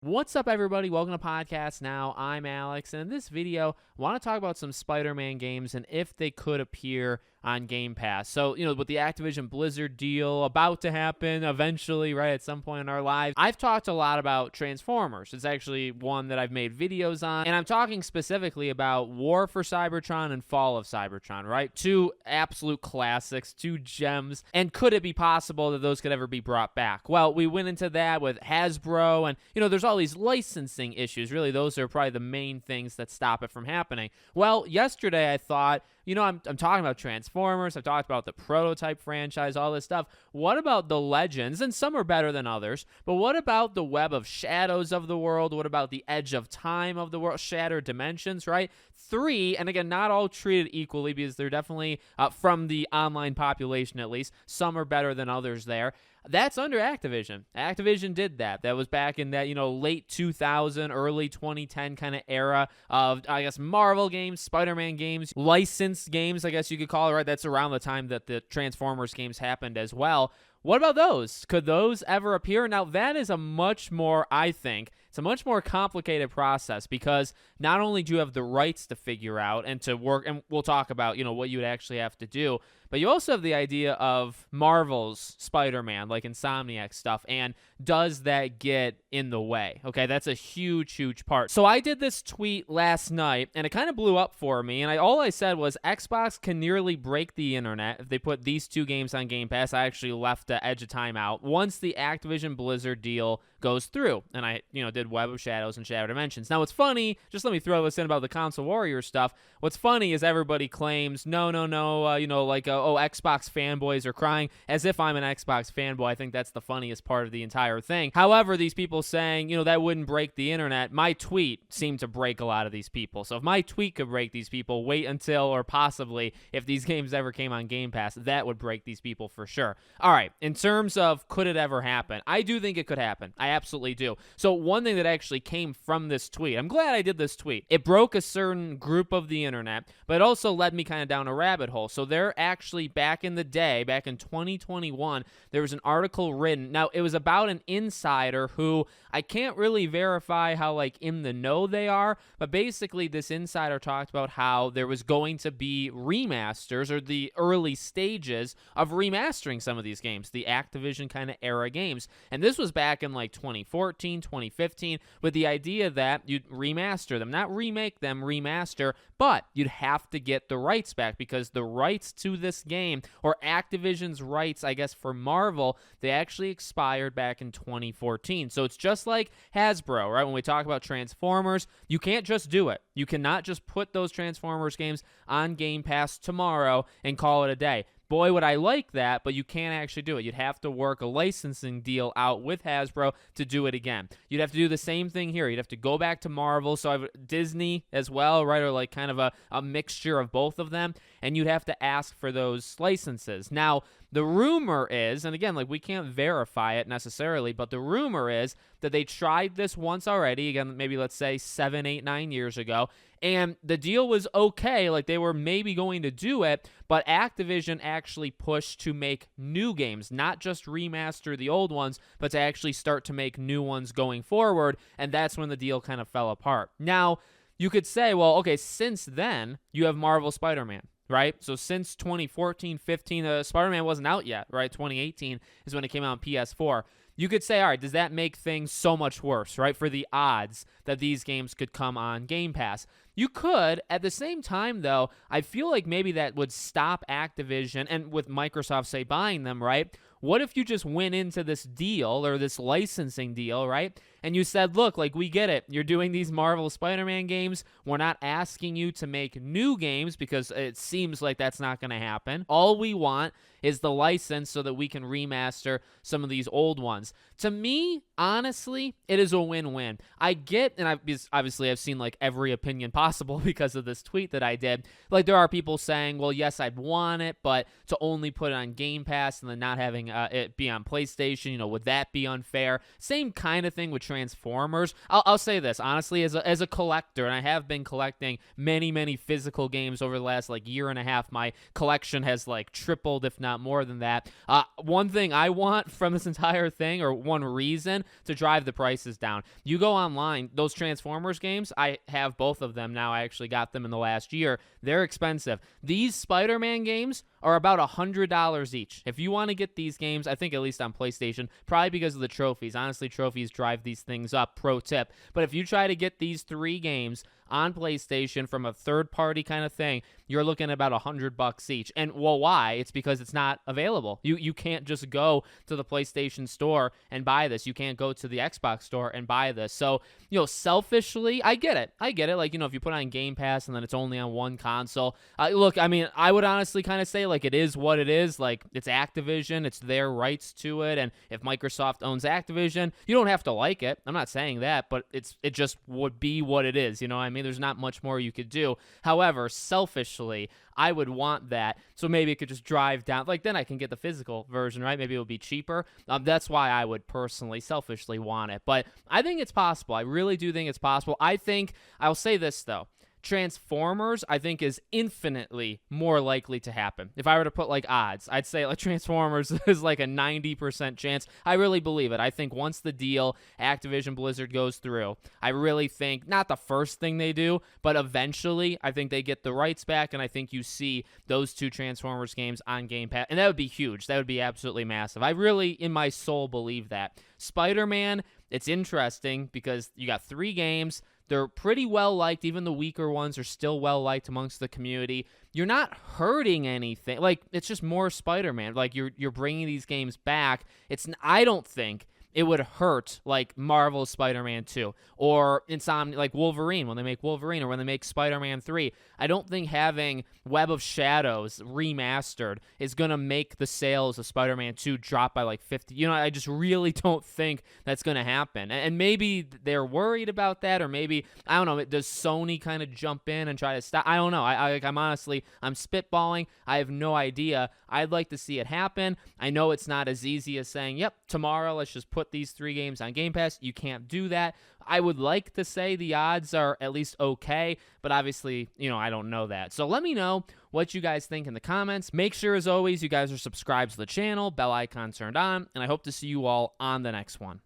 What's up, everybody? Welcome to Podcast Now. I'm Alex, and in this video, I want to talk about some Spider-Man games and if they could appear on Game Pass. So, with the Activision Blizzard deal about to happen eventually, right, at some point in our lives, I've talked a lot about Transformers. It's actually one that I've made videos on, and I'm talking specifically about War for Cybertron and Fall of Cybertron, right? Two absolute classics, two gems, and could it be possible that those could ever be brought back? Well, we went into that with Hasbro, and, there's all these licensing issues. Really, those are probably the main things that stop it from happening. Well, yesterday I thought, I'm talking about Transformers. I've talked about the prototype franchise, all this stuff. What about the Legends? And some are better than others. But what about the Web of Shadows of the world? What about the Edge of Time of the world? Shattered Dimensions, right? Three, and again, not all treated equally because they're definitely, from the online population at least, some are better than others there. That's under Activision. Activision did that. That was back in that, late 2000, early 2010 kind of era of, I guess, Marvel games, Spider-Man games, licensed games, I guess you could call it, right? That's around the time that the Transformers games happened as well. What about those? Could those ever appear? Now, that is a much more, I think, it's a much more complicated process because not only do you have the rights to figure out and to work, and we'll talk about, what you would actually have to do, but you also have the idea of Marvel's Spider-Man, like Insomniac stuff, and does that get in the way? Okay, that's a huge, huge part. So I did this tweet last night, and it kind of blew up for me, and all I said was Xbox can nearly break the internet if they put these two games on Game Pass. I actually left the Edge of Time out once the Activision Blizzard deal goes through, and I, did Web of Shadows and Shattered Dimensions. Now, what's funny, just let me throw this in about the console warrior stuff. What's funny is everybody claims, no, Xbox fanboys are crying, as if I'm an Xbox fanboy. I think that's the funniest part of the entire thing. However, these people saying, that wouldn't break the internet, my tweet seemed to break a lot of these people. So if my tweet could break these people, wait until, or possibly, if these games ever came on Game Pass, that would break these people for sure. All right, in terms of could it ever happen, I do think it could happen. I absolutely do. So one thing that actually came from this tweet, I'm glad I did this tweet. It broke a certain group of the internet, but it also led me kind of down a rabbit hole. So they're actually, back in the day, back in 2021, there was an article written. Now, it was about an insider who I can't really verify how, in the know they are, but basically this insider talked about how there was going to be remasters or the early stages of remastering some of these games, the Activision kind of era games. And this was back in 2014, 2015, with the idea that you'd remaster them, not remake them, remaster, but you'd have to get the rights back because the rights to this game, or Activision's rights, I guess, for Marvel, they actually expired back in 2014. So it's just like Hasbro, right? When we talk about Transformers, you can't just do it. You cannot just put those Transformers games on Game Pass tomorrow and call it a day. Boy, would I like that, but you can't actually do it. You'd have to work a licensing deal out with Hasbro to do it again. You'd have to do the same thing here. You'd have to go back to Marvel, so I've Disney as well, right, or kind of a mixture of both of them, and you'd have to ask for those licenses. Now, the rumor is, and again, we can't verify it necessarily, but the rumor is that they tried this once already, again, maybe let's say 7, 8, 9 years ago, and the deal was okay, they were maybe going to do it, but Activision actually pushed to make new games, not just remaster the old ones, but to actually start to make new ones going forward, and that's when the deal kind of fell apart. Now, you could say, well, okay, since then, you have Marvel Spider-Man, right? So since 2014, 15, Spider-Man wasn't out yet, right? 2018 is when it came out on PS4. You could say, all right, does that make things so much worse, right, for the odds that these games could come on Game Pass? You could. At the same time, though, I feel like maybe that would stop Activision, and with Microsoft, say, buying them, right? What if you just went into this deal or this licensing deal, right? And you said, look, we get it. You're doing these Marvel Spider-Man games. We're not asking you to make new games because it seems like that's not going to happen. All we want is the license so that we can remaster some of these old ones. To me, honestly, it is a win-win. I get, and obviously I've seen every opinion possible because of this tweet that I did. There are people saying, well, yes, I'd want it, but to only put it on Game Pass and then not having it be on PlayStation, would that be unfair? Same kind of thing with Transformers. I'll say this honestly, as a collector, and I have been collecting many physical games over the last like year and a half. My collection has like tripled, if not more than that. One thing I want from this entire thing, or one reason to drive the prices down, you go online, those Transformers games, I have both of them now. I actually got them in the last year. They're expensive. These Spider-Man games are about $100 each. If you want to get these games, I think at least on PlayStation, probably because of the trophies. Honestly, trophies drive these things up, pro tip. But if you try to get these 3 games on PlayStation from a third-party kind of thing, you're looking at about $100 each. And, well, why? It's because it's not available. You can't just go to the PlayStation store and buy this. You can't go to the Xbox store and buy this. So, selfishly, I get it. Like, if you put on Game Pass and then it's only on one console. Look, I mean, I would honestly kind of say, like, it is what it is. Like, it's Activision. It's their rights to it. And if Microsoft owns Activision, you don't have to like it. I'm not saying that, but it just would be what it is. You know what I mean? There's not much more you could do. However, selfishly, I would want that. So maybe it could just drive down. Like, then I can get the physical version, right? Maybe it would be cheaper. That's why I would personally, selfishly want it. But I think it's possible. I really do think it's possible. I'll say this, though. Transformers, I think, is infinitely more likely to happen. If I were to put, like, odds, I'd say, like, Transformers is, like, a 90% chance. I really believe it. I think once the deal Activision Blizzard goes through, I really think, not the first thing they do, but eventually, I think they get the rights back, and I think you see those 2 Transformers games on Game Pass, and that would be huge. That would be absolutely massive. I really, in my soul, believe that. Spider-Man, it's interesting because you got 3 games. They're pretty well-liked. Even the weaker ones are still well-liked amongst the community. You're not hurting anything. Like, it's just more Spider-Man. Like, you're bringing these games back. I don't think it would hurt like Marvel's Spider-Man 2 or like Wolverine when they make Wolverine or when they make Spider-Man 3. I don't think having Web of Shadows remastered is going to make the sales of Spider-Man 2 drop by like 50. I just really don't think that's going to happen. And maybe they're worried about that, or maybe, I don't know, does Sony kind of jump in and try to stop? I don't know. I'm spitballing. I have no idea. I'd like to see it happen. I know it's not as easy as saying, yep, tomorrow let's just put these 3 games on Game Pass. You can't do that. I would like to say the odds are at least okay, but obviously, I don't know that. So let me know what you guys think in the comments. Make sure, as always, you guys are subscribed to the channel, bell icon turned on, and I hope to see you all on the next one.